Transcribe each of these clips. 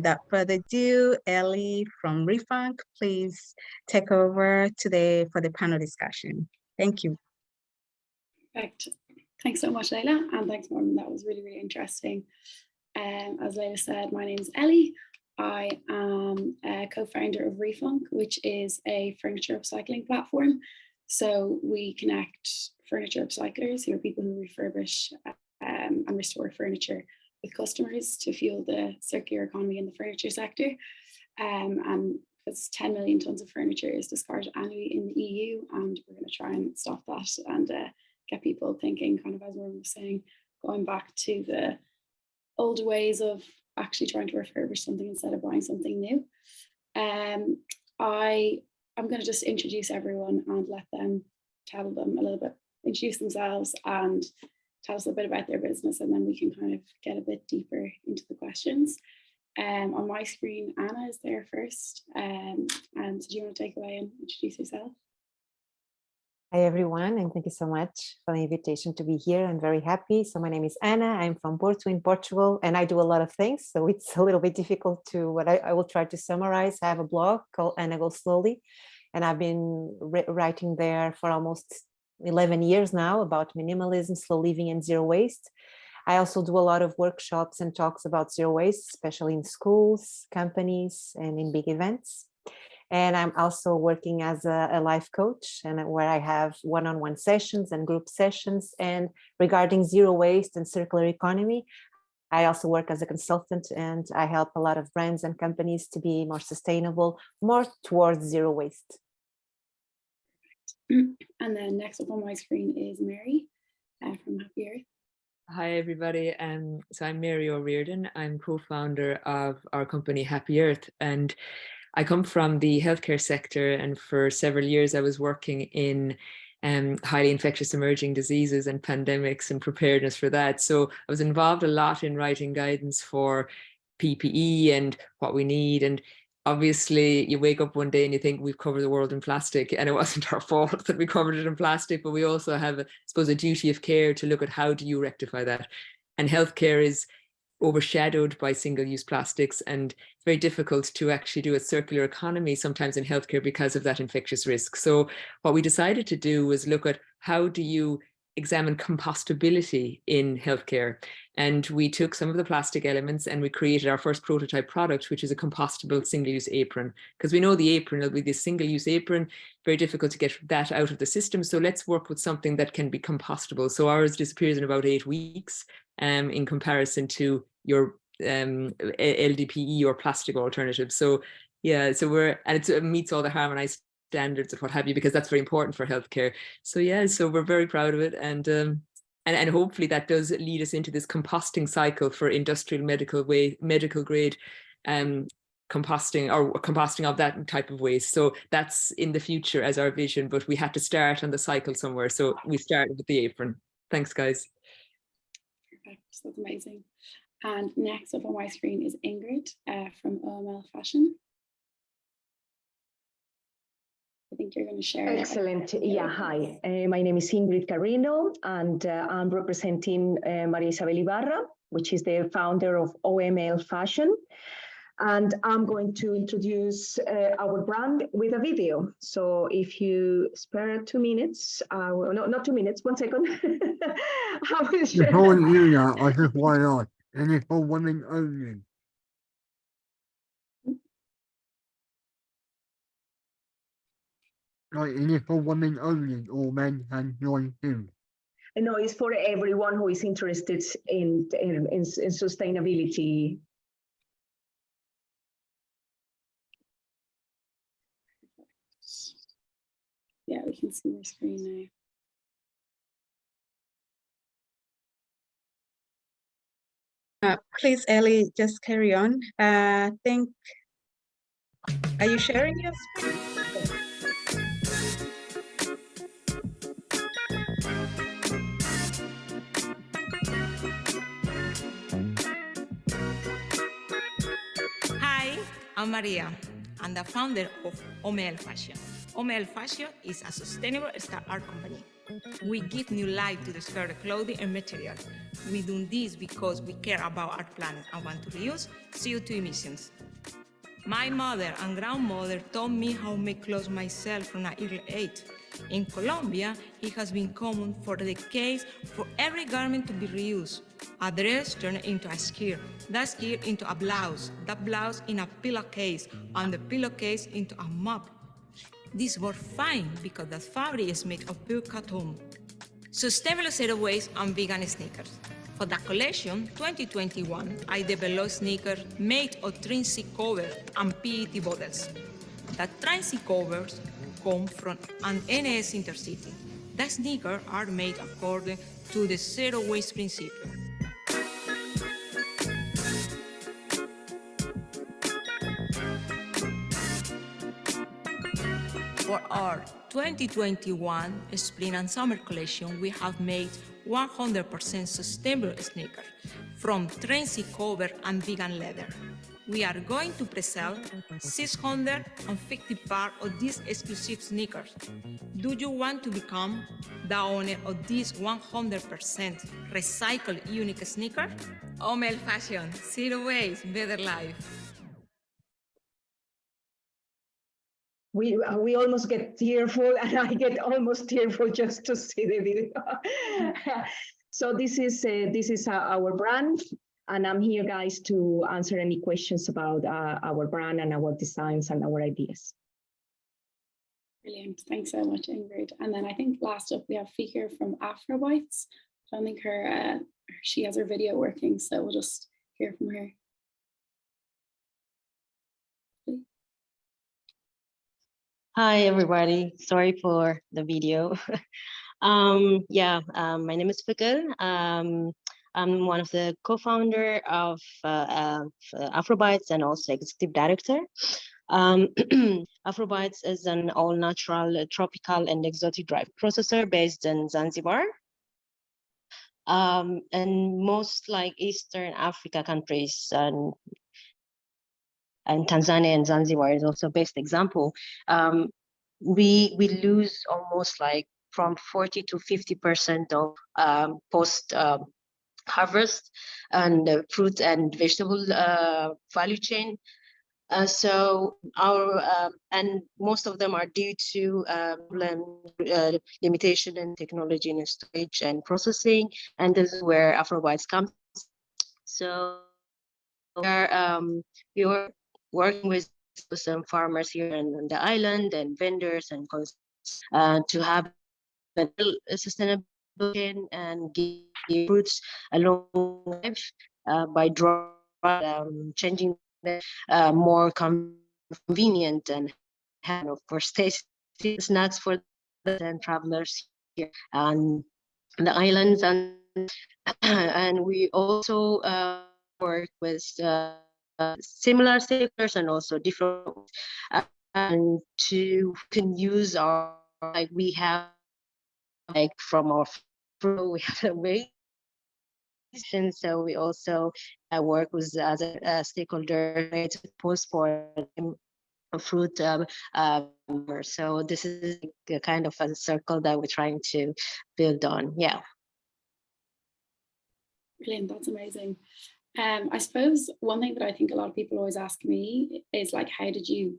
without further ado, Ellie from ReFunk, please take over today for the panel discussion. Thank you. Perfect. Thanks so much, Leila, and thanks, Morgan. That was really, really interesting. As Leila said, my name is Ellie. I am a co-founder of ReFunk, which is a furniture upcycling platform. So we connect furniture upcyclers, who are people who refurbish and restore furniture, with customers to fuel the circular economy in the furniture sector. And it's 10 million tons of furniture is discarded annually in the EU, and we're going to try and stop that and get people thinking, kind of as Morgan was saying, going back to the old ways of actually trying to refurbish something instead of buying something new. I'm going to just introduce everyone and let them tell them a little bit, introduce themselves and tell us a bit about their business, and then we can kind of get a bit deeper into the questions. On my screen, Anna is there first. And so do you want to take away and introduce yourself? Hi, everyone, and thank you so much for the invitation to be here. I'm very happy. So my name is Anna. I'm from Porto in Portugal, and I do a lot of things. So it's a little bit difficult to, what I will try to summarize. I have a blog called Anna Goes Slowly, and I've been writing there for almost 11 years now about minimalism, slow living, and zero waste. I also do a lot of workshops and talks about zero waste, especially in schools, companies, and in big events. And I'm also working as a life coach, and where I have one-on-one sessions and group sessions. And regarding zero waste and circular economy, I also work as a consultant, and I help a lot of brands and companies to be more sustainable, more towards zero waste. And then next up on my screen is Mary from HaPPE. Hi, everybody. So I'm Mary O'Riordan. I'm co-founder of our company HaPPE, and I come from the healthcare sector, and for several years I was working in highly infectious emerging diseases and pandemics and preparedness for that. So I was involved a lot in writing guidance for PPE and what we need. And obviously you wake up one day and you think we've covered the world in plastic, and it wasn't our fault that we covered it in plastic, but we also have, I suppose, a duty of care to look at how do you rectify that. And healthcare is overshadowed by single-use plastics, and it's very difficult to actually do a circular economy sometimes in healthcare because of that infectious risk. So what we decided to do was look at how do you examine compostability in healthcare. And we took some of the plastic elements and we created our first prototype product, which is a compostable single-use apron, because we know the apron will be this single-use apron, very difficult to get that out of the system. So let's work with something that can be compostable. So ours disappears in about 8 weeks in comparison to your LDPE or plastic alternative. So yeah, so it meets all the harmonized standards of what have you, because that's very important for healthcare. So yeah, so we're very proud of it, and hopefully that does lead us into this composting cycle for industrial medical grade composting of that type of waste. So that's in the future as our vision, but we had to start on the cycle somewhere. So we started with the apron. Thanks, guys. Perfect. That's amazing. And next up on my screen is Ingrid from OML Fashion. I think you're going to share. Excellent. Yeah, hi. My name is Ingrid Carrino, and I'm representing Maria Isabel Ibarra, which is the founder of OML Fashion. And I'm going to introduce our brand with a video. So if you spare 2 minutes, well, no, not 2 minutes, 1 second. Before you do that, I just want to ask, and it's for women only. Like, is it for women only, or men can join too? No, it's for everyone who is interested in sustainability. Yeah, we can see your screen now. Please, Ellie, just carry on. Are you sharing your screen? Hi, I'm Maria. I'm the founder of OML Fashion. OML Fashion is a sustainable art company. We give new life to the scarce clothing and material. We do this because we care about our planet and want to reduce CO2 emissions. My mother and grandmother taught me how to make clothes myself from an early age. In Colombia, it has been common for decades for every garment to be reused. A dress turned into a skirt, that skirt into a blouse, that blouse in a pillowcase, and the pillowcase into a mop. This works fine because the fabric is made of pure cotton. Sustainable zero waste and vegan sneakers. For the collection 2021, I developed sneakers made of Trincy cover and PET bottles. The Trincy covers come from an NS Intercity. The sneakers are made according to the zero waste principle. For our 2021 spring and summer collection, we have made 100% sustainable sneakers from Trincy cover and vegan leather. We are going to pre-sell 650 pairs of these exclusive sneakers. Do you want to become the owner of this 100% recycled unique sneaker? OML Fashion, zero waste, better life. We almost get tearful, and I get almost tearful just to see the video. So this is our brand, and I'm here, guys, to answer any questions about our brand and our designs and our ideas. Brilliant. Thanks so much, Ingrid. And then I think last up we have Fiker from AfroBites. I don't think she has her video working, so we'll just hear from her. Hi, everybody. Sorry for the video. My name is Fiker. I'm one of the co-founder of AfroBites and also executive director. AfroBites is an all-natural, tropical, and exotic drive processor based in Zanzibar. And most like Eastern Africa countries and Tanzania and Zanzibar is also best example. We lose almost like from 40 to 50% of post harvest and fruit and vegetable value chain. So our and most of them are due to limitation in technology and storage and processing, and this is where AfroBites comes. So we are working with some farmers here on the island and vendors and to have a sustainable and give fruits along life by changing more convenient and of course tasty snacks for the travelers here on the islands, and we also work with similar sectors and also different and can use our we have from our we have a way. So we also work with as a stakeholder to post for fruit. So this is a kind of a circle that we're trying to build on. Yeah. Brilliant, that's amazing. I suppose one thing that I think a lot of people always ask me is like, how did you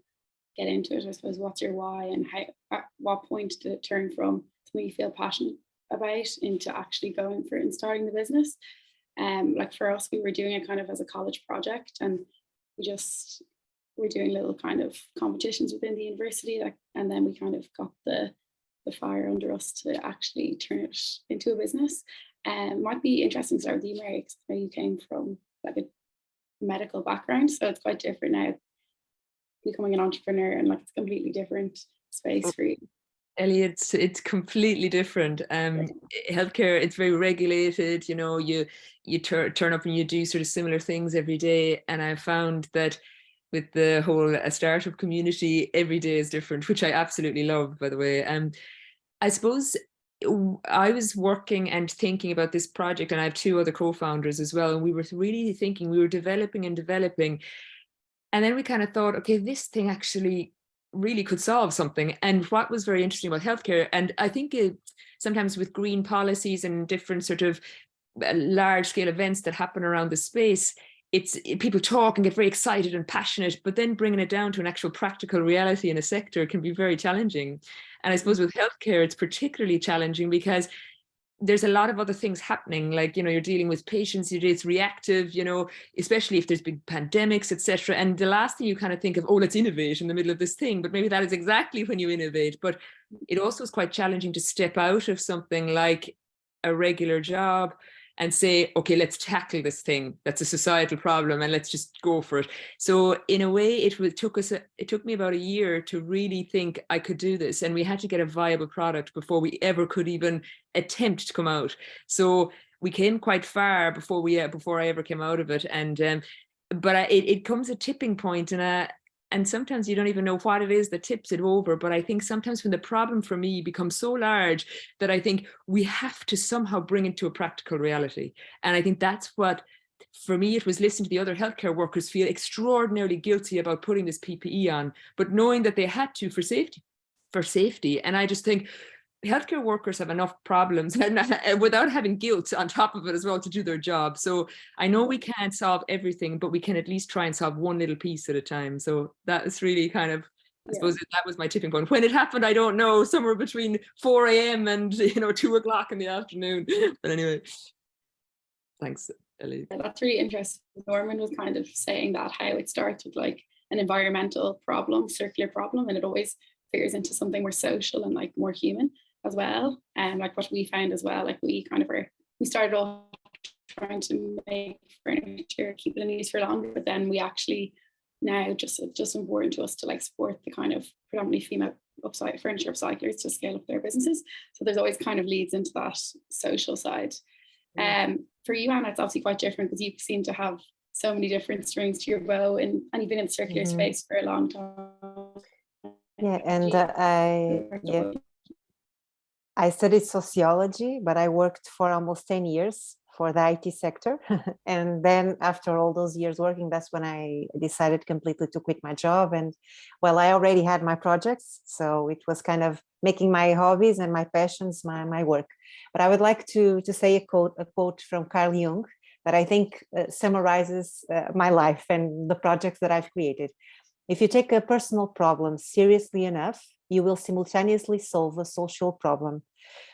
get into it? I suppose what's your why, and how at what point did it turn from something you feel passionate about into actually going for it and starting the business? Like for us, we were doing it kind of as a college project, and we're doing little kind of competitions within the university, and then we kind of got the fire under us to actually turn it into a business. Might be interesting to start with you, Mary, because I know you came from like a medical background, so it's quite different now becoming an entrepreneur, and like it's a completely different space for you. Ellie, it's completely different. Healthcare, it's very regulated. You know, you turn up and you do sort of similar things every day. And I found that with the whole startup community, every day is different, which I absolutely love, by the way. I suppose I was working and thinking about this project, and I have two other co-founders as well. And we were really thinking, we were developing and developing. And then we kind of thought, okay, this thing actually really could solve something. And what was very interesting about healthcare, and I think sometimes with green policies and different sort of large scale events that happen around the space, people talk and get very excited and passionate, but then bringing it down to an actual practical reality in a sector can be very challenging. And I suppose with healthcare, it's particularly challenging because there's a lot of other things happening, like, you know, you're dealing with patients, it's reactive, you know, especially if there's big pandemics, etc. And the last thing you kind of think of, oh, let's innovate in the middle of this thing, but maybe that is exactly when you innovate. But it also is quite challenging to step out of something like a regular job and say, okay, let's tackle this thing that's a societal problem and let's just go for it. So in a way, it took me about a year to really think I could do this, and we had to get a viable product before we ever could even attempt to come out. So we came quite far before I ever came out of it. And but it comes a tipping point, and sometimes you don't even know what it is that tips it over. But I think sometimes when the problem for me becomes so large that I think we have to somehow bring it to a practical reality. And I think that's what, for me, it was listening to the other healthcare workers feel extraordinarily guilty about putting this PPE on, but knowing that they had to for safety. And I just think healthcare workers have enough problems without having guilt on top of it as well to do their job. So I know we can't solve everything, but we can at least try and solve one little piece at a time. So that is really kind of, I suppose that was my tipping point. When it happened, I don't know, somewhere between 4 a.m. and 2 o'clock in the afternoon. But anyway, thanks, Ellie. That's really interesting. Norman was kind of saying that how it starts with like an environmental problem, circular problem, and it always figures into something more social and like more human as well. And like what we found as well, like we started off trying to make furniture, keep it in use for longer, but then we actually now it's just important to us to like support the kind of predominantly female furniture upcyclers to scale up their businesses. So there's always kind of leads into that social side. For you, Anna, it's obviously quite different because you seem to have so many different strings to your bow, and you've been in the circular space for a long time. Yeah, and I studied sociology, but I worked for almost 10 years for the IT sector. And then after all those years working, that's when I decided completely to quit my job. And well, I already had my projects, so it was kind of making my hobbies and my passions my work. But I would like to say a quote from Carl Jung that I think summarizes my life and the projects that I've created. If you take a personal problem seriously enough, you will simultaneously solve a social problem.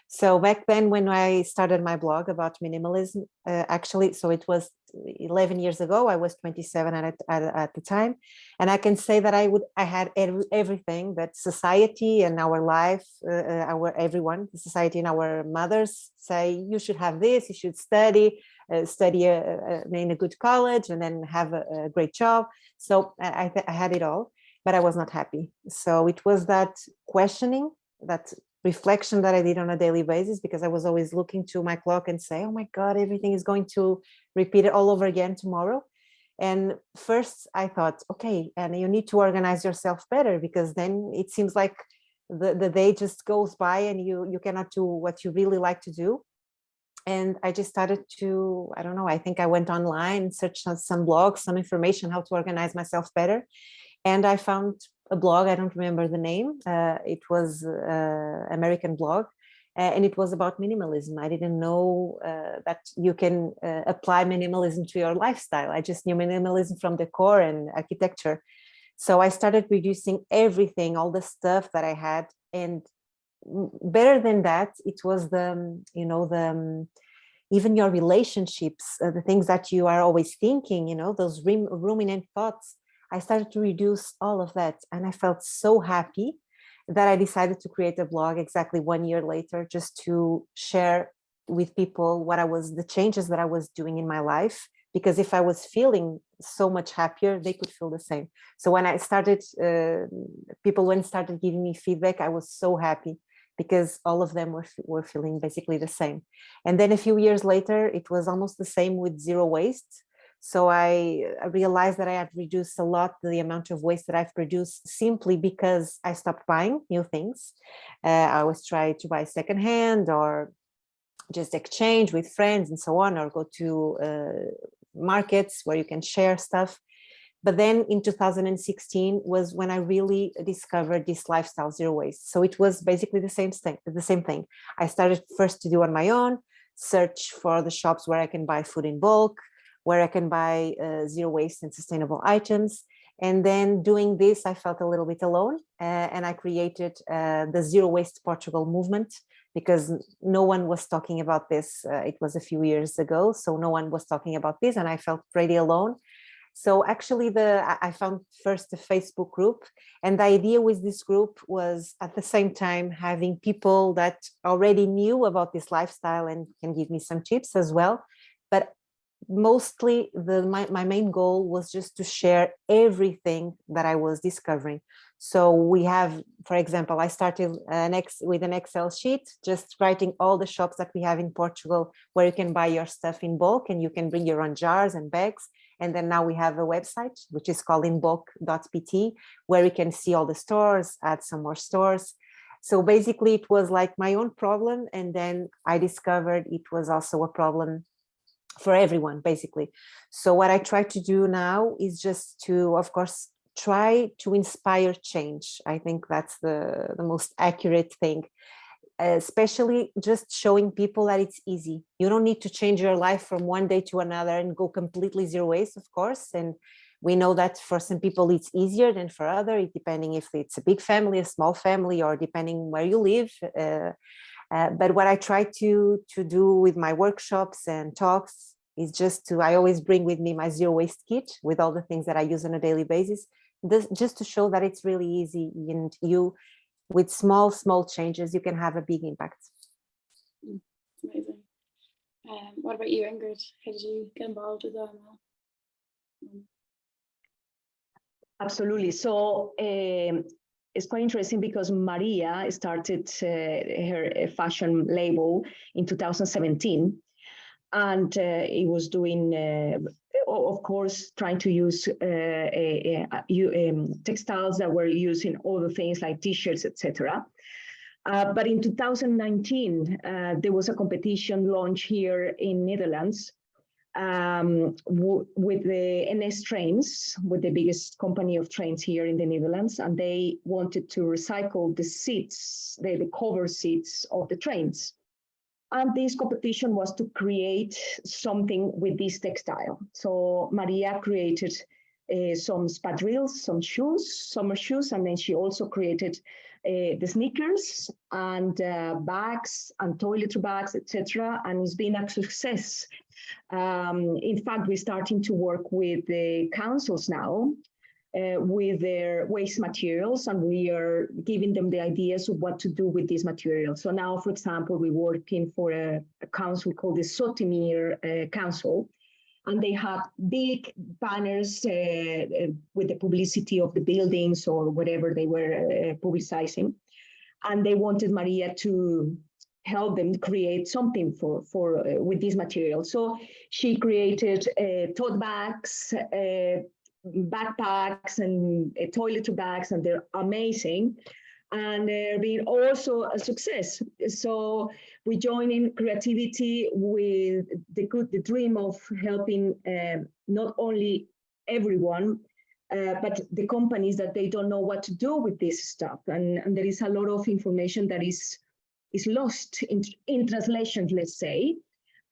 So back then, when I started my blog about minimalism, actually, so it was 11 years ago, I was 27 at the time. And I can say that I had everything that society and our life, everyone, the society and our mothers say, you should have this, you should study in a good college and then have a great job. So I had it all, but I was not happy. So it was that questioning, that reflection that I did on a daily basis, because I was always looking to my clock and say, oh my God, everything is going to repeat it all over again tomorrow. And first I thought, okay, and you need to organize yourself better, because then it seems like the day just goes by and you cannot do what you really like to do. And I just started to, I don't know, I think I went online, searched on some blogs, some information, how to organize myself better. And I found a blog, I don't remember the name. It was an American blog, and it was about minimalism. I didn't know that you can apply minimalism to your lifestyle. I just knew minimalism from decor and architecture. So I started reducing everything, all the stuff that I had. And better than that, it was even your relationships, the things that you are always thinking, those ruminant thoughts. I started to reduce all of that, and I felt so happy that I decided to create a blog exactly 1 year later, just to share with people the changes that I was doing in my life. Because if I was feeling so much happier, they could feel the same. So when I started, people started giving me feedback, I was so happy, because all of them were feeling basically the same. And then a few years later, it was almost the same with zero waste. So I realized that I had reduced a lot the amount of waste that I've produced, simply because I stopped buying new things. I always try to buy secondhand or just exchange with friends and so on, or go to markets where you can share stuff. But then in 2016 was when I really discovered this lifestyle zero waste. So it was basically the same thing. I started first to do on my own, search for the shops where I can buy food in bulk, where I can buy zero waste and sustainable items. And then doing this, I felt a little bit alone, and I created the Zero Waste Portugal movement, because no one was talking about this. It was a few years ago, so no one was talking about this, and I felt pretty alone. So actually I found first a Facebook group, and the idea with this group was at the same time having people that already knew about this lifestyle and can give me some tips as well. But mostly my main goal was just to share everything that I was discovering. So we have, for example, I started with an Excel sheet, just writing all the shops that we have in Portugal where you can buy your stuff in bulk and you can bring your own jars and bags. And then now we have a website, which is called inbulk.pt, where you can see all the stores, add some more stores. So basically it was like my own problem. And then I discovered it was also a problem for everyone, basically. So what I try to do now is just to, of course, try to inspire change. I think that's the most accurate thing, especially just showing people that it's easy. You don't need to change your life from one day to another and go completely zero waste, of course. And we know that for some people it's easier than for others, depending if it's a big family, a small family, or depending where you live. But what I try to do with my workshops and talks is just I always bring with me my zero waste kit with all the things that I use on a daily basis, just to show that it's really easy, and with small changes, you can have a big impact. It's amazing. What about you, Ingrid? How did you get involved with that? Absolutely. So it's quite interesting because Maria started her fashion label in 2017, and it was doing, of course, trying to use textiles that were used in other things like t-shirts, etc. But in 2019, there was a competition launched here in Netherlands with the NS Trains, with the biggest company of trains here in the Netherlands, and they wanted to recycle the seats, the cover seats of the trains. And this competition was to create something with this textile. So Maria created some spadrilles, some shoes, summer shoes, and then she also created the sneakers and bags and toiletry bags, etc. And it's been a success. In fact, we're starting to work with the councils now with their waste materials, and we are giving them the ideas of what to do with these materials. So now, for example, we're working for a council called the Sotimir Council, and they have big banners with the publicity of the buildings or whatever they were publicizing. And they wanted Maria to help them create something with these materials. So she created tote bags, backpacks, and toiletry bags, and they're amazing. And they're being also a success. So we join in creativity with the dream of helping not only everyone, but the companies that they don't know what to do with this stuff. And there is a lot of information that is lost in translation, let's say.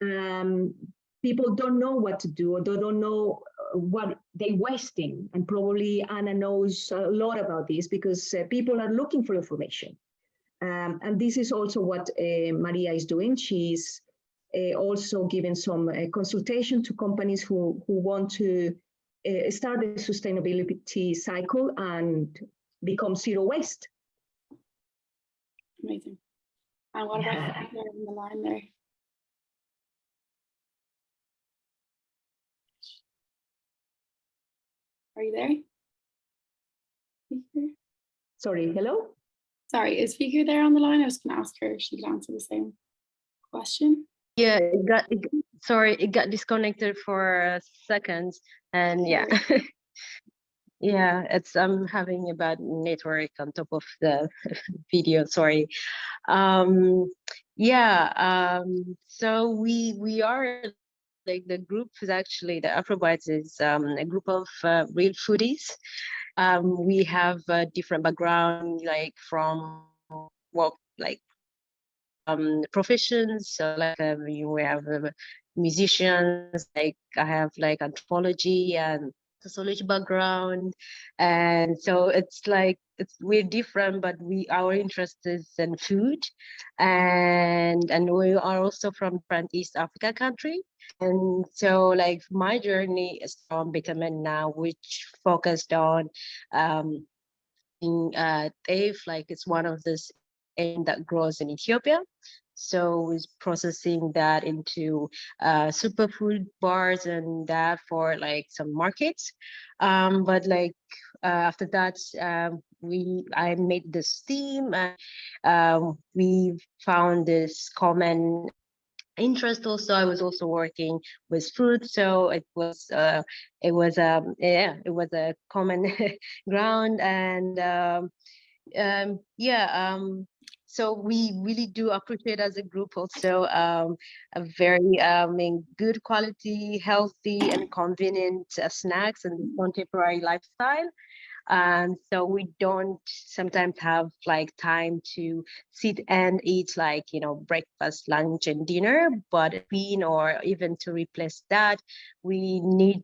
People don't know what to do, or they don't know what they're wasting. And probably Anna knows a lot about this because people are looking for information. And this is also what Maria is doing. She's also giving some consultation to companies who want to start the sustainability cycle and become zero waste. Amazing. And what about on the line there? Are you there? Fiker? Sorry, hello? Sorry, is Fiker there on the line? I was going to ask her if she could answer the same question. Yeah, it got disconnected for seconds, and yeah. Yeah, I'm having a bad network on top of the video, sorry. So we are like the group is actually, the AfroBites is a group of real foodies. We have a different background, like from work, like professions. So like we have musicians, like I have like anthropology and sociology background, and so it's like we're different, but our interest is in food, and we are also from different East Africa country. And so like my journey is from Vitamin now, which focused on TAFE, like it's one of this that grows in Ethiopia. So is processing that into superfood bars and that for like some markets. But like after that, I made this team, and we found this common interest. Also, I was also working with food, so it was yeah, it was a common ground. And so we really do appreciate as a group also a very good quality, healthy and convenient snacks and contemporary lifestyle. So we don't sometimes have like time to sit and eat like, breakfast, lunch and dinner, but bean or even to replace that, we need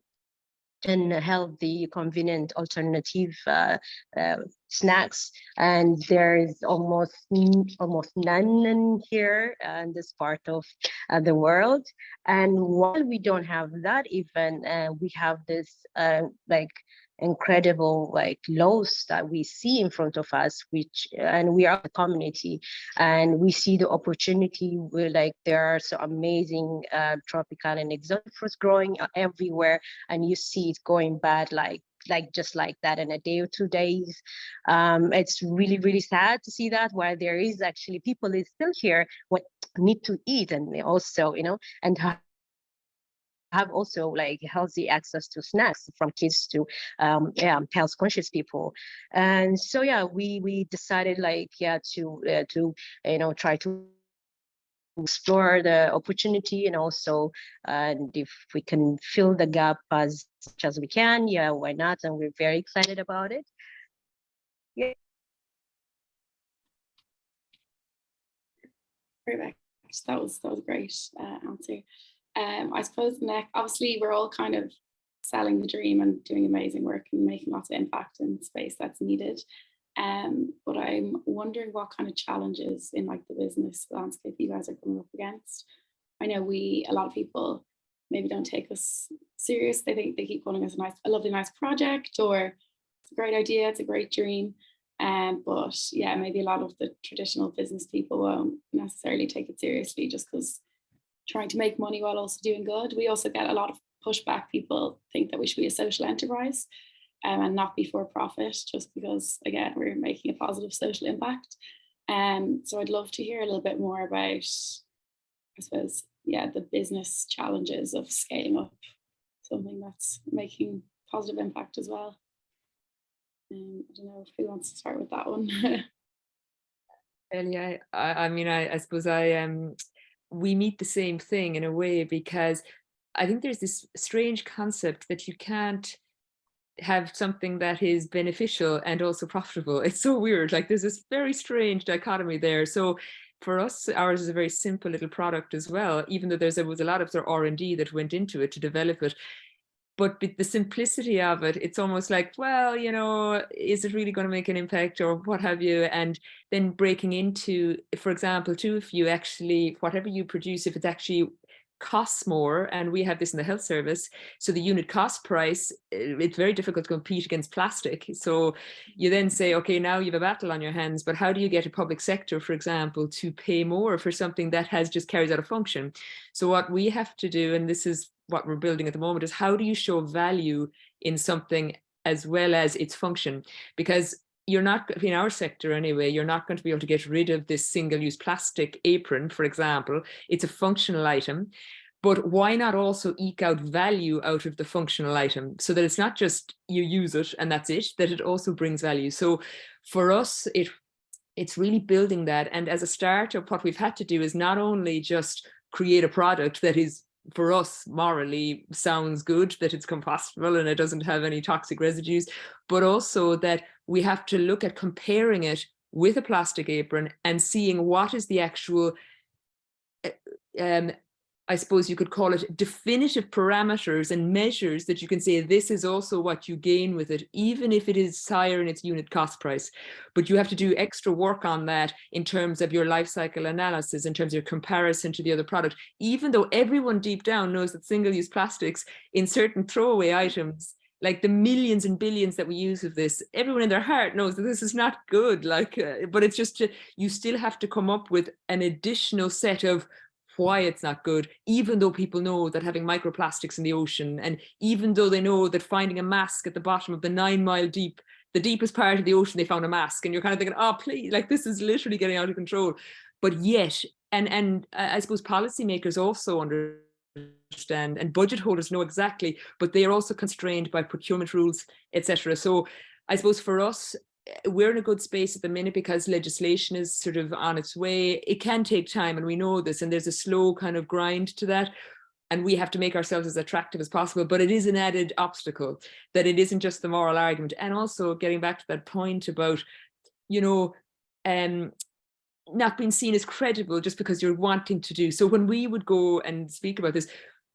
and healthy, convenient alternative snacks, and there is almost none in here in this part of the world. And while we don't have that, even we have this like incredible like laws that we see in front of us, which and we are a community, and we see the opportunity where like there are so amazing tropical and exotic fruits growing everywhere, and you see it going bad like just like that in a day or 2 days. It's really, really sad to see that, while there is actually people is still here what need to eat, and they also, and have also like healthy access to snacks, from kids to health conscious people. And so yeah, we decided like to try to explore the opportunity, and also and if we can fill the gap as much as we can, yeah, why not? And we're very excited about it. Yeah. Perfect. That was a great answer. I suppose next, obviously we're all kind of selling the dream and doing amazing work and making lots of impact in space that's needed. But I'm wondering what kind of challenges in like the business landscape you guys are coming up against. I know a lot of people maybe don't take us serious. They think they keep calling us a lovely, nice project, or it's a great idea, it's a great dream. But yeah, maybe a lot of the traditional business people won't necessarily take it seriously just because trying to make money while also doing good. We also get a lot of pushback. People think that we should be a social enterprise and not be for profit, just because, again, we're making a positive social impact. So I'd love to hear a little bit more about, I suppose, the business challenges of scaling up something that's making positive impact as well. I don't know who wants to start with that one. Ellie, I mean, I suppose we meet the same thing in a way, because I think there's this strange concept that you can't have something that is beneficial and also profitable. It's so weird. Like there's this very strange dichotomy there. So for us, ours is a very simple little product as well, even though there was a lot of sort of R&D that went into it to develop it. But the simplicity of it, it's almost like, well, is it really going to make an impact or what have you? And then breaking into, for example, too, if you actually, whatever you produce, if it's actually costs more, and we have this in the health service, so the unit cost price, it's very difficult to compete against plastic. So you then say, okay, now you have a battle on your hands, but how do you get a public sector, for example, to pay more for something that just carries out a function? So what we have to do, and this is what we're building at the moment, is how do you show value in something as well as its function? Because you're not, in our sector anyway, you're not going to be able to get rid of this single-use plastic apron, for example. It's a functional item, but why not also eke out value out of the functional item, so that it's not just you use it and that's it, that it also brings value. So for us, it's really building that. And as a startup, what we've had to do is not only just create a product that is for us morally sounds good, that it's compostable and it doesn't have any toxic residues, but also that we have to look at comparing it with a plastic apron and seeing what is the actual, I suppose you could call it definitive parameters and measures that you can say this is also what you gain with it, even if it is higher in its unit cost price. But you have to do extra work on that in terms of your life cycle analysis, in terms of your comparison to the other product, even though everyone deep down knows that single-use plastics in certain throwaway items, like the millions and billions that we use of this, everyone in their heart knows that this is not good. Like, but it's just, you still have to come up with an additional set of why it's not good, even though people know that having microplastics in the ocean, and even though they know that finding a mask at the bottom of the 9-mile deep, the deepest part of the ocean, they found a mask, and you're kind of thinking, oh, please, like this is literally getting out of control. But yet, and I suppose policymakers also understand, and budget holders know exactly, but they are also constrained by procurement rules, etc. So I suppose for us, we're in a good space at the minute because legislation is sort of on its way. It can take time, and we know this, and there's a slow kind of grind to that, and we have to make ourselves as attractive as possible. But it is an added obstacle, that it isn't just the moral argument. And also getting back to that point about, you know, not being seen as credible just because you're wanting to do. So when we would go and speak about this,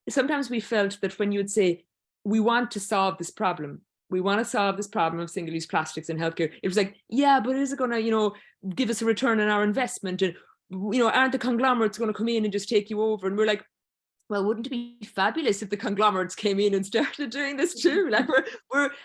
sometimes we felt that when you would say, we want to solve this problem, we want to solve this problem of single-use plastics in healthcare, it was like, yeah, but is it going to, you know, give us a return on our investment? And, you know, aren't the conglomerates going to come in and just take you over? And we're like, well, wouldn't it be fabulous if the conglomerates came in and started doing this too? Like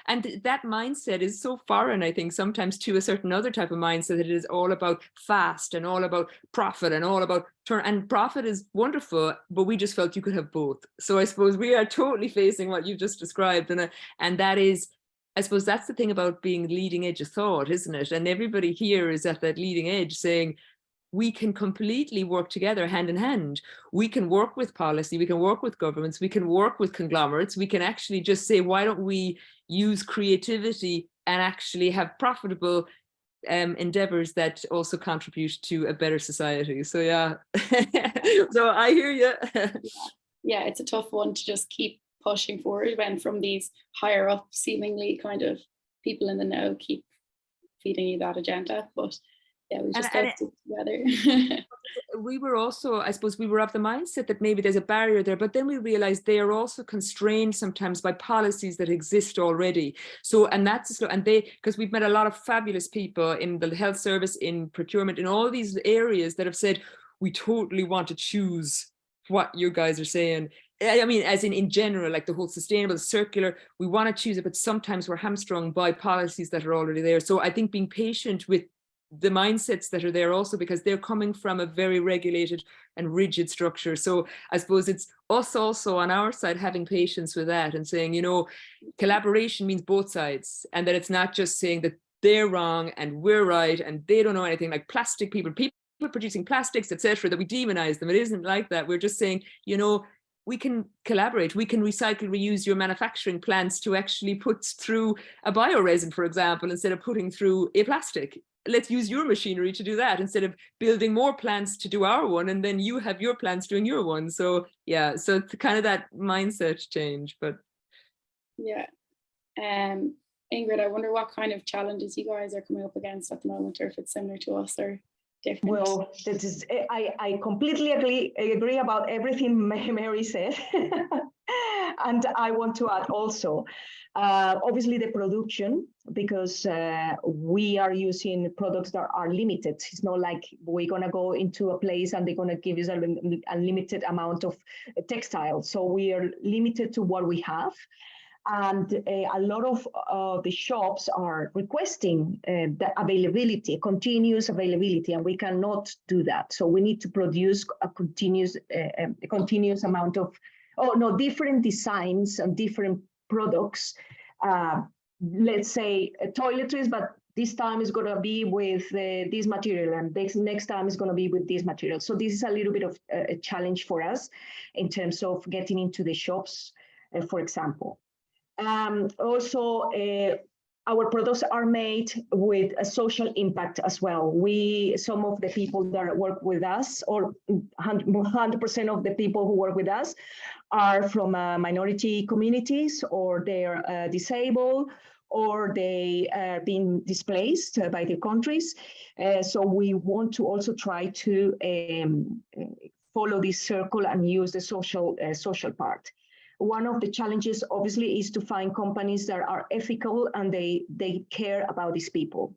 and that mindset is so foreign, I think, sometimes to a certain other type of mindset, that it is all about fast and all about profit and all about and profit is wonderful, but we just felt you could have both. So I suppose we are totally facing what you've just described, and that is, I suppose that's the thing about being leading edge of thought, isn't it? And everybody here is at that leading edge saying, we can completely work together hand in hand. We can work with policy, we can work with governments, we can work with conglomerates, we can actually just say, why don't we use creativity and actually have profitable endeavors that also contribute to a better society. So yeah, so I hear you. Yeah, it's a tough one to just keep pushing forward when from these higher up, seemingly kind of people in the know keep feeding you that agenda. But yeah, we just got to stick together. We were also, I suppose, we were of the mindset that maybe there's a barrier there, but then we realized they are also constrained sometimes by policies that exist already. So, and that's, and they, because we've met a lot of fabulous people in the health service, in procurement, in all these areas that have said, we totally want to choose what you guys are saying. I mean, as in general, like the whole sustainable, circular, we want to choose it, but sometimes we're hamstrung by policies that are already there. So I think being patient with the mindsets that are there also, because they're coming from a very regulated and rigid structure. So I suppose it's us also on our side having patience with that and saying, you know, collaboration means both sides, and that it's not just saying that they're wrong and we're right and they don't know anything, like plastic people producing plastics, etc., that we demonize them. It isn't like that. We're just saying, you know, we can collaborate, we can recycle, reuse your manufacturing plants to actually put through a bioresin, for example, instead of putting through a plastic. Let's use your machinery to do that instead of building more plants to do our one, and then you have your plants doing your one. So yeah, so it's kind of that mindset change. But yeah, Ingrid, I wonder what kind of challenges you guys are coming up against at the moment, or if it's similar to us or different. Well, this is, I completely agree about everything Mary said. And I want to add also, obviously the production, because we are using products that are limited. It's not like we're going to go into a place and they're going to give us a limited amount of textiles. So we are limited to what we have. And a lot of the shops are requesting the availability, continuous availability, and we cannot do that. So we need to produce a continuous amount of, different designs and different products. Let's say toiletries, but this time is going to be with this material, and next time is going to be with this material. So this is a little bit of a challenge for us in terms of getting into the shops, for example. Also, our products are made with a social impact as well. Some of the people that work with us, or 100% of the people who work with us, are from minority communities, or they're disabled, or they are being displaced by their countries. So we want to also try to follow this circle and use the social part. One of the challenges, obviously, is to find companies that are ethical and they care about these people.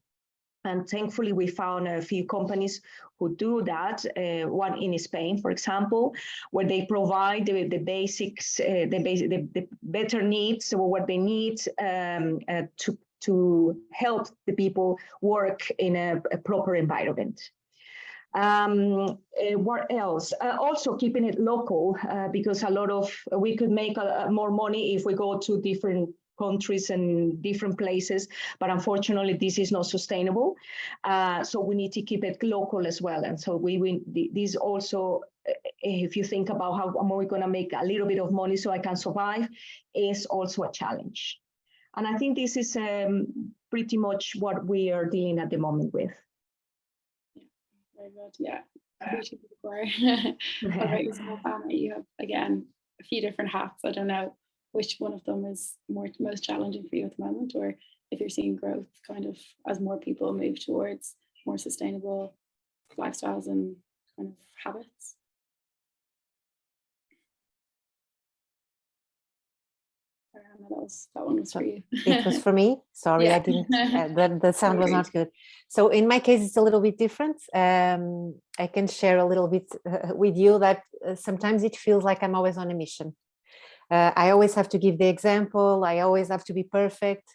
And thankfully, we found a few companies who do that. One in Spain, for example, where they provide the basics, the better needs, or what they need to help the people work in a proper environment. What else? Also keeping it local, because we could make more money if we go to different countries and different places, but unfortunately this is not sustainable. So we need to keep it local as well. And so this also, if you think about how am I going to make a little bit of money so I can survive, is also a challenge. And I think this is pretty much what we are dealing at the moment with. Very good. Yeah, appreciate the choir. What about yourself, Anna? You have, again, a few different hats. I don't know which one of them is most challenging for you at the moment, or if you're seeing growth kind of as more people move towards more sustainable lifestyles and kind of habits. That one was for you. It was for me. Sorry, yeah. I didn't. The sound was not good. So in my case, it's a little bit different. I can share a little bit with you that sometimes it feels like I'm always on a mission. I always have to give the example. I always have to be perfect.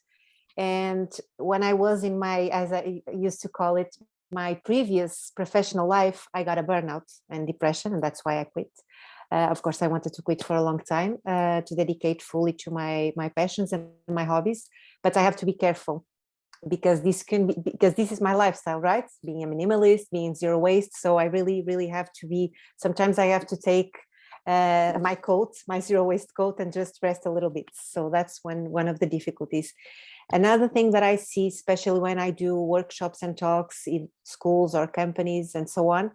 And when I was in my, as I used to call it, my previous professional life, I got a burnout and depression, and that's why I quit. Of course, I wanted to quit for a long time to dedicate fully to my passions and my hobbies, but I have to be careful because this is my lifestyle, right? Being a minimalist, being zero waste. So I really, really have to be, sometimes I have to take my coat, my zero waste coat, and just rest a little bit. So that's one of the difficulties. Another thing that I see, especially when I do workshops and talks in schools or companies and so on,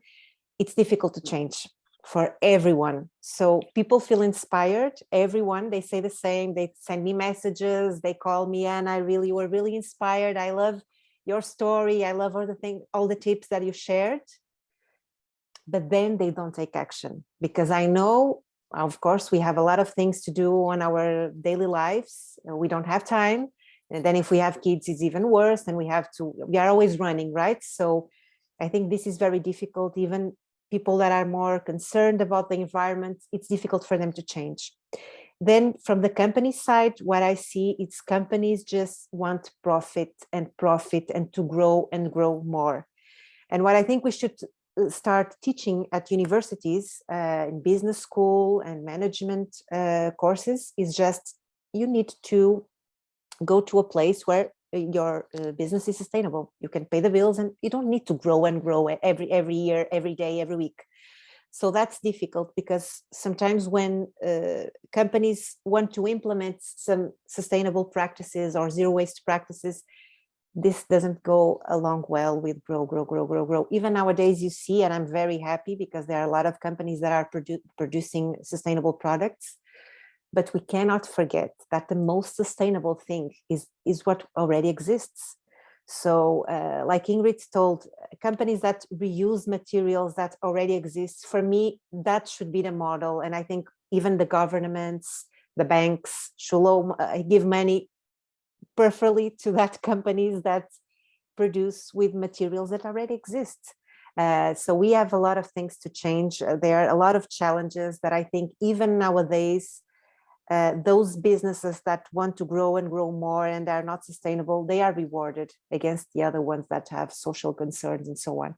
it's difficult to change for everyone. So people feel inspired, everyone, they say the same, they send me messages, they call me, and you were really inspired. I love your story. I love all the tips that you shared. But then they don't take action, because I know, of course, we have a lot of things to do on our daily lives. We don't have time. And then if we have kids, it's even worse. And we are always running, right? So I think this is very difficult. Even people that are more concerned about the environment, it's difficult for them to change. Then from the company side, what I see is companies just want profit and to grow and grow more. And what I think we should start teaching at universities, in business school and management courses, is just you need to go to a place where your business is sustainable. You can pay the bills and you don't need to grow and grow every year, every day, every week. So that's difficult, because sometimes when companies want to implement some sustainable practices or zero waste practices, this doesn't go along well with grow. Even nowadays you see, and I'm very happy because there are a lot of companies that are producing sustainable products. But we cannot forget that the most sustainable thing is what already exists. So like Ingrid told, companies that reuse materials that already exist, for me, that should be the model. And I think even the governments, the banks should give money preferably to that companies that produce with materials that already exist. So we have a lot of things to change. There are a lot of challenges that I think even nowadays, those businesses that want to grow and grow more and are not sustainable, they are rewarded against the other ones that have social concerns and so on.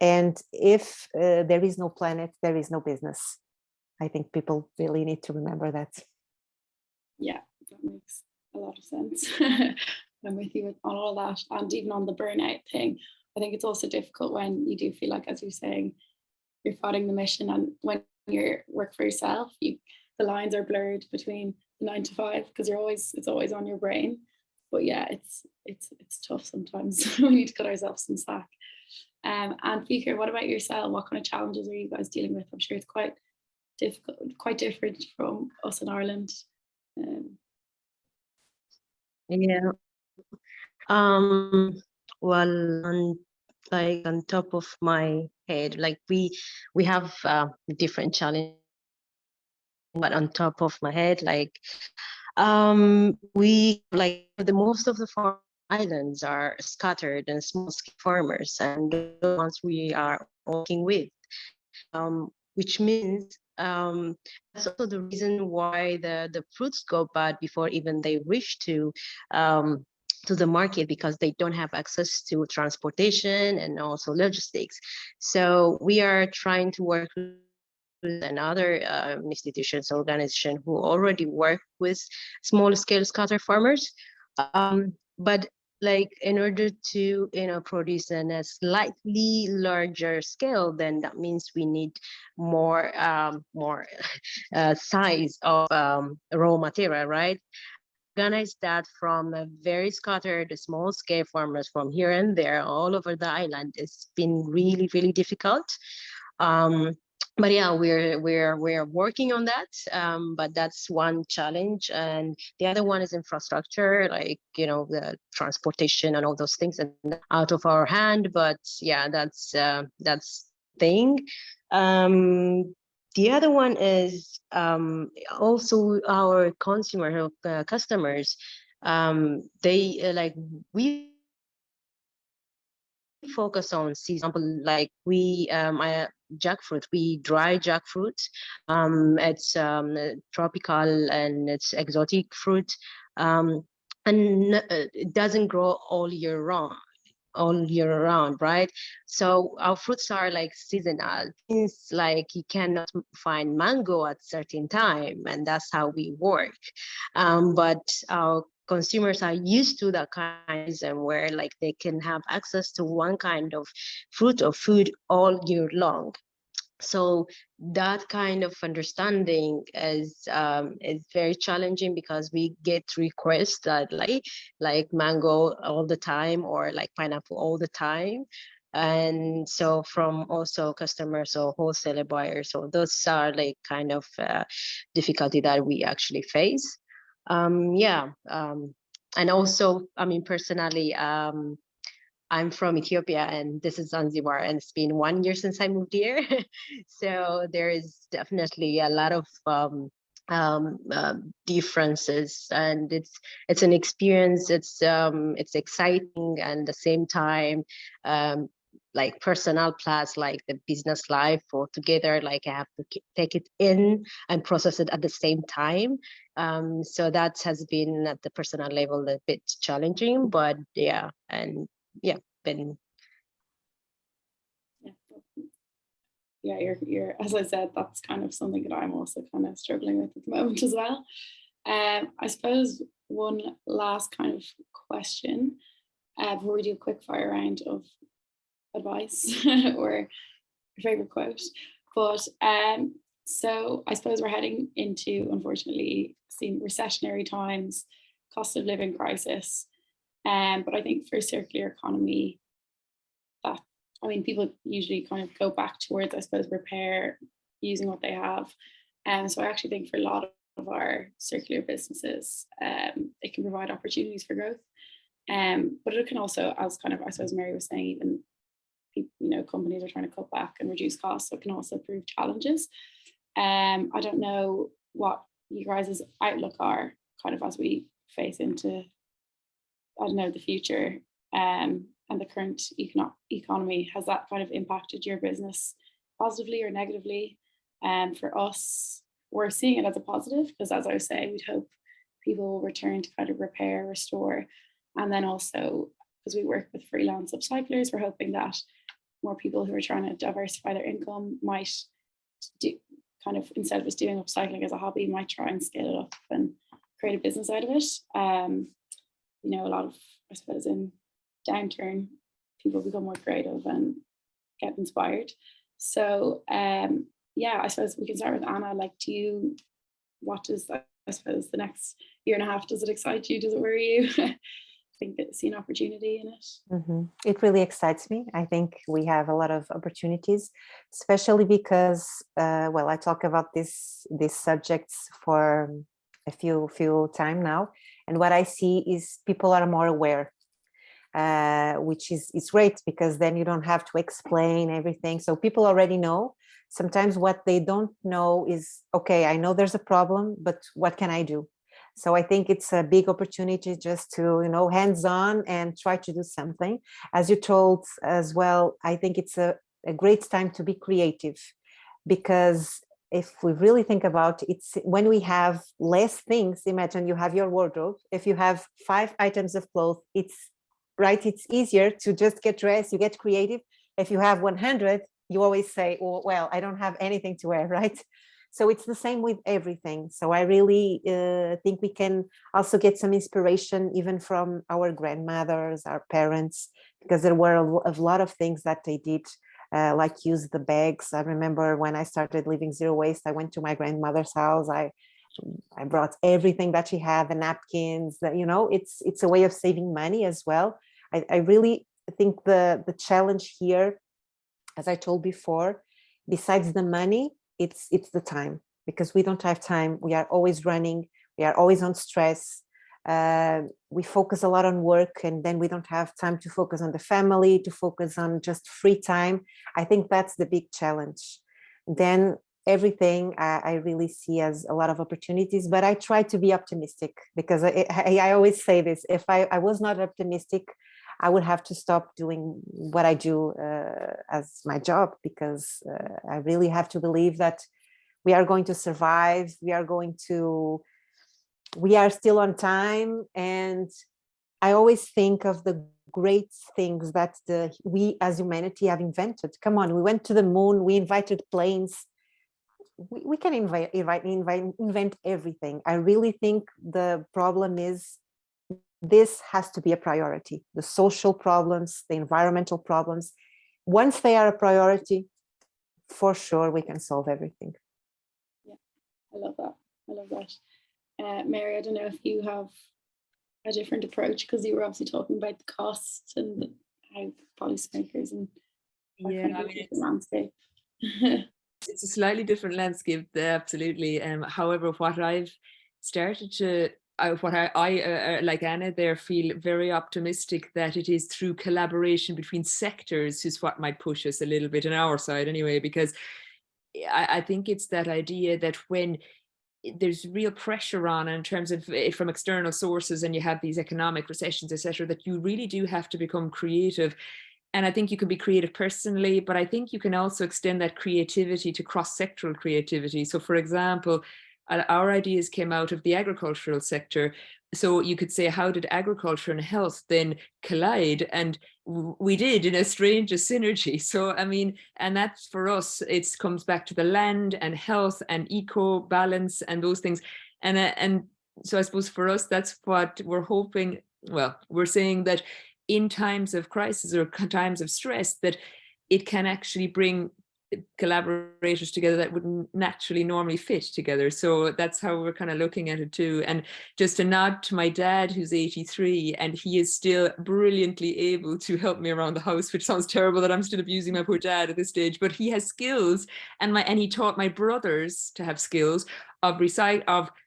And if there is no planet, there is no business. I think people really need to remember that. Yeah, that makes a lot of sense. I'm with you on all that, and even on the burnout thing. I think it's also difficult when you do feel like, as you're saying, you're fighting the mission, and when you work for yourself, the lines are blurred between 9 to 5, because it's always on your brain. but yeah, it's tough sometimes. We need to cut ourselves some slack. And Fiker, what about yourself? What kind of challenges are you guys dealing with? I'm sure it's quite difficult, quite different from us in Ireland. Yeah. Well, on top of my head, like we have different challenges, but on top of my head, like we like the most of the farm islands are scattered and small scale farmers, and the ones we are working with, which means that's also the reason why the fruits go bad before even they reach to the market, because they don't have access to transportation and also logistics. So we are trying to work with another institutions, organization who already work with small scale scatter farmers, but like in order to produce in a slightly larger scale, then that means we need more size of raw material, right? Organize that from a very scattered small scale farmers from here and there all over the island. It's been really, really difficult. But yeah, we're working on that. But that's one challenge, and the other one is infrastructure, like the transportation and all those things, and out of our hand. But yeah, that's thing. The other one is also our customers. They like we focus on seasonal, like we jackfruit, we dry jackfruit. It's tropical and it's exotic fruit, and it doesn't grow all year round, right? So our fruits are like seasonal. Things like you cannot find mango at certain time, and that's how we work. But our consumers are used to that kind of season where like they can have access to one kind of fruit or food all year long. So that kind of understanding is very challenging, because we get requests that like mango all the time, or like pineapple all the time. And so from also customers or wholesaler buyers, so those are like kind of difficulty that we actually face. And also, I mean, personally, I'm from Ethiopia and this is Zanzibar, and it's been 1 year since I moved here. So there is definitely a lot of differences, and it's an experience. It's exciting, and at the same time, like personal plus like the business life all together. Like I have to take it in and process it at the same time. So that has been at the personal level a bit challenging, but yeah, and yeah, been. Yeah, you're as I said, that's kind of something that I'm also kind of struggling with at the moment as well. I suppose one last kind of question before we do a quick fire round of advice or favorite quote. But so I suppose we're heading into, unfortunately, seeing recessionary times, cost of living crisis. But I think for a circular economy, that I mean, people usually kind of go back towards, I suppose, repair using what they have. And so I actually think for a lot of our circular businesses, it can provide opportunities for growth. But it can also, as kind of, I suppose Mary was saying, even companies are trying to cut back and reduce costs, so it can also prove challenges. I don't know what you guys' outlook are kind of as we face into, I don't know, the future and the current economy. Has that kind of impacted your business positively or negatively? And for us, we're seeing it as a positive, because as I was saying, we'd hope people will return to kind of repair, restore, and then also because we work with freelance upcyclers, we're hoping that more people who are trying to diversify their income might do kind of, instead of just doing upcycling as a hobby, might try and scale it up and create a business out of it. A lot of, I suppose, in downturn, people become more creative and get inspired. So I suppose we can start with Anna. Like, what does that I suppose the next year and a half, does it excite you? Does it worry you? I think I see an opportunity in it. It really excites me. I think we have a lot of opportunities, especially because, well, I talk about these subjects for a few time now, and what I see is people are more aware, which is great, because then you don't have to explain everything. So people already know. Sometimes what they don't know is, okay, I know there's a problem, but what can I do? So I think it's a big opportunity just to, hands-on and try to do something. As you told as well, I think it's a great time to be creative, because if we really think about it, it's when we have less things. Imagine you have your wardrobe. If you have 5 items of clothes, it's easier to just get dressed, you get creative. If you have 100, you always say, oh, well, I don't have anything to wear, right? So it's the same with everything. So I really think we can also get some inspiration even from our grandmothers, our parents, because there were a lot of things that they did, like use the bags. I remember when I started living zero waste, I went to my grandmother's house. I brought everything that she had, the napkins, it's a way of saving money as well. I really think the challenge here, as I told before, besides the money, it's the time, because we don't have time. We are always running. We are always on stress. We focus a lot on work, and then we don't have time to focus on the family, to focus on just free time. I think that's the big challenge. Then everything I really see as a lot of opportunities, but I try to be optimistic, because I always say this: if I was not optimistic, I would have to stop doing what I do as my job, because I really have to believe that we are going to survive. We are still on time. And I always think of the great things that we as humanity have invented. Come on, we went to the moon, we invited planes. We can invent everything. I really think the problem is, this has to be a priority. The social problems, the environmental problems, once they are a priority, for sure we can solve everything. Yeah, I love that. I love that. Mary, I don't know if you have a different approach, because you were obviously talking about the costs and how policymakers and it's landscape. It's a slightly different landscape, absolutely. However, what I've started to what I like Anna there, feel very optimistic that it is through collaboration between sectors is what might push us a little bit on our side anyway, because I think it's that idea that when there's real pressure on in terms of from external sources, and you have these economic recessions, etc., that you really do have to become creative. And I think you can be creative personally, but I think you can also extend that creativity to cross-sectoral creativity. So for example, our ideas came out of the agricultural sector. So you could say, how did agriculture and health then collide? And we did, in a strange synergy. So, I mean, and that's for us, it comes back to the land and health and eco balance and those things. And so I suppose for us, that's what we're hoping. Well, we're saying that in times of crisis or times of stress, that it can actually bring collaborators together that wouldn't naturally normally fit together. So that's how we're kind of looking at it too. And just a nod to my dad, who's 83, and he is still brilliantly able to help me around the house, which sounds terrible that I'm still abusing my poor dad at this stage, but he has skills, and he taught my brothers to have skills of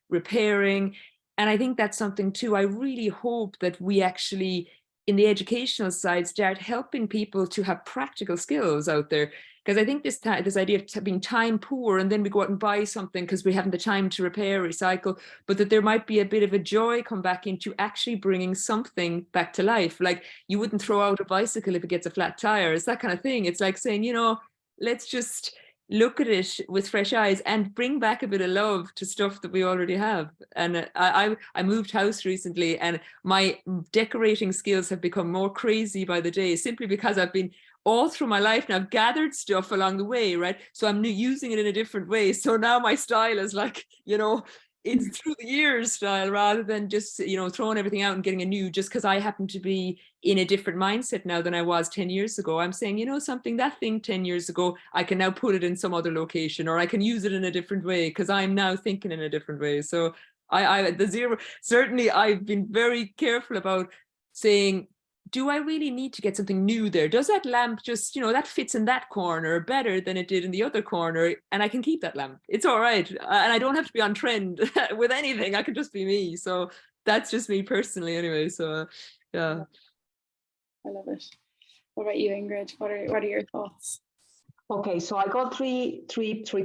repairing. And I think that's something too. I really hope that we actually, in the educational side, start helping people to have practical skills out there. Because I think this idea of being time poor, and then we go out and buy something because we haven't the time to repair, recycle, but that there might be a bit of a joy come back into actually bringing something back to life. Like, you wouldn't throw out a bicycle if it gets a flat tire. It's that kind of thing. It's like saying, let's just look at it with fresh eyes and bring back a bit of love to stuff that we already have. And I moved house recently, and my decorating skills have become more crazy by the day, simply because I've been all through my life now, I've gathered stuff along the way, right? So I'm using it in a different way. So now my style is like, it's through the years style, rather than just, throwing everything out and getting a new, just because I happen to be in a different mindset now than I was 10 years ago. I'm saying, something, that thing 10 years ago, I can now put it in some other location, or I can use it in a different way because I'm now thinking in a different way. So The zero, certainly I've been very careful about saying, do I really need to get something new there? Does that lamp just, that fits in that corner better than it did in the other corner, and I can keep that lamp. It's all right. And I don't have to be on trend with anything. I can just be me. So that's just me personally anyway. So yeah. I love it. What about you, Ingrid? What are your thoughts? Okay, so I got three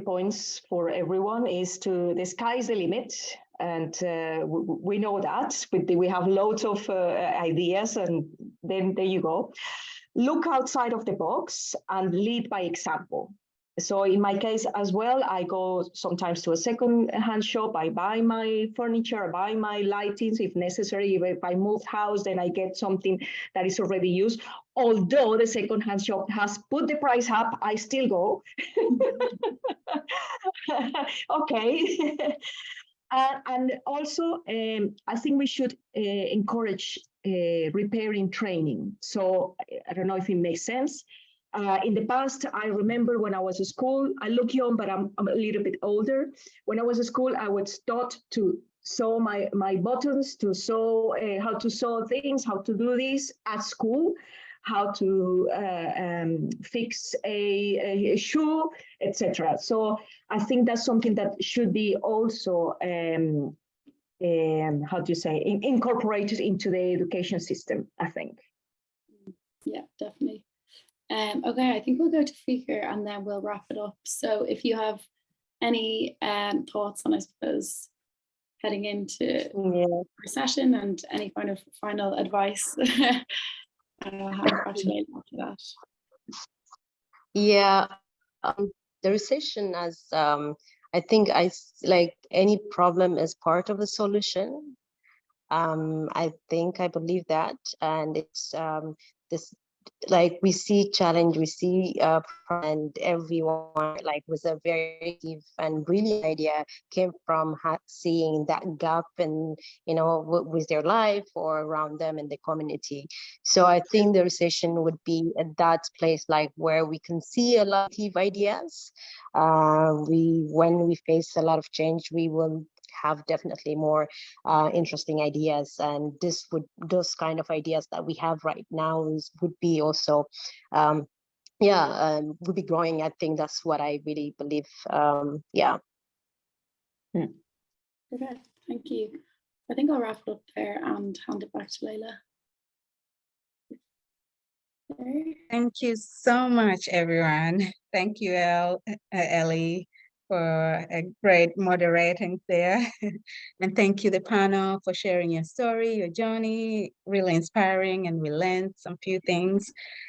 points for everyone. Is to the sky is the limit, and we know that. We have loads of ideas, and then there you go. Look outside of the box and lead by example. So in my case as well, I go sometimes to a second-hand shop. I buy my furniture, I buy my lightings if necessary. If I move house, then I get something that is already used. Although the second-hand shop has put the price up, I still go. Okay. And also, I think we should encourage repairing training. So I don't know if it makes sense. In the past, I remember when I was at school, I look young, but I'm a little bit older. When I was at school, I was taught to sew my buttons, to sew, how to sew things, how to do this at school, how to fix a shoe, etc. So I think that's something that should be also, how do you say, incorporated into the education system, I think. Yeah, definitely. Okay, I think we'll go to Fiker and then we'll wrap it up. So if you have any thoughts on, I suppose, heading into our session and any kind of final advice, I'll congratulate you after that. Yeah, the recession as I think like any problem is part of the solution. I believe that, and it's this, like, we see challenge, we see and everyone, like, with a very creative and brilliant idea came from seeing that gap in, with their life or around them in the community. So I think the recession would be at that place, like, where we can see a lot of ideas. When we face a lot of change, we will have definitely more interesting ideas, and those kind of ideas that we have right now would be also would be growing. I think that's what I really believe. Yeah. Okay, thank you. I think I'll wrap it up there and hand it back to Leila. Thank you so much, everyone. Thank you, Ellie, for a great moderating there. And thank you, the panel, for sharing your story, your journey, really inspiring, and we learned some few things.